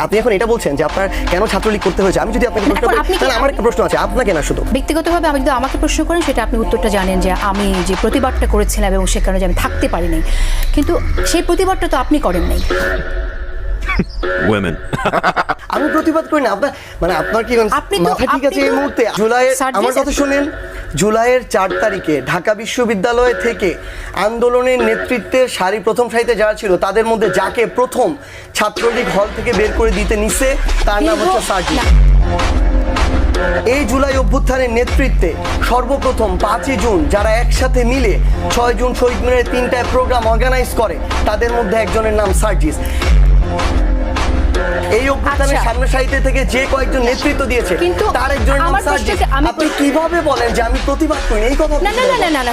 আপনি এখন এটা বলছেন যে আপনার কেন ছাত্রলীগ করতে হয়েছে। আমি যদি আপনাকে প্রশ্ন করি তাহলে আমার একটা প্রশ্ন আছে, আপনাকে না শুধু ব্যক্তিগতভাবে আমি যদি আমাকে প্রশ্ন করেন সেটা আপনি উত্তরটা জানেন যে আমি যে প্রতিবাদটা করেছিলাম এবং সে কারণে আমি থাকতে পারিনি, কিন্তু সেই প্রতিবাদটা তো আপনি করেন নাই। আমি প্রতিবাদ করি না। আপনার মানে আপনার কি মাথা ঠিক আছে এই মুহূর্তে? আমার কথা শুনেন, জুলাইয়ের 4 তারিখে ঢাকা বিশ্ববিদ্যালয় থেকে আন্দোলনের নেতৃত্বে প্রথম সারিতে যারা ছিল তাদের মধ্যে যাকে প্রথম ছাত্রলীগ হল থেকে বের করে দিতে নিছে তার নাম হচ্ছে সার্জিস। এই জুলাই অভ্যুত্থানের নেতৃত্বে সর্বপ্রথম 5ই জুন যারা একসাথে মিলে 6 জুন শহীদ মিনারে 3টায় প্রোগ্রাম অর্গানাইজ করে তাদের মধ্যে একজনের নাম সার্জিস। এই অভ্যুত্থানের সামনে সারিতে থেকে যে কয়েকজন নেতৃত্ব দিয়েছে তার একজনের নাম সার্জিস। আপনি কিভাবে বলেন যে আমি প্রতিবাদ করি? এই কথা না।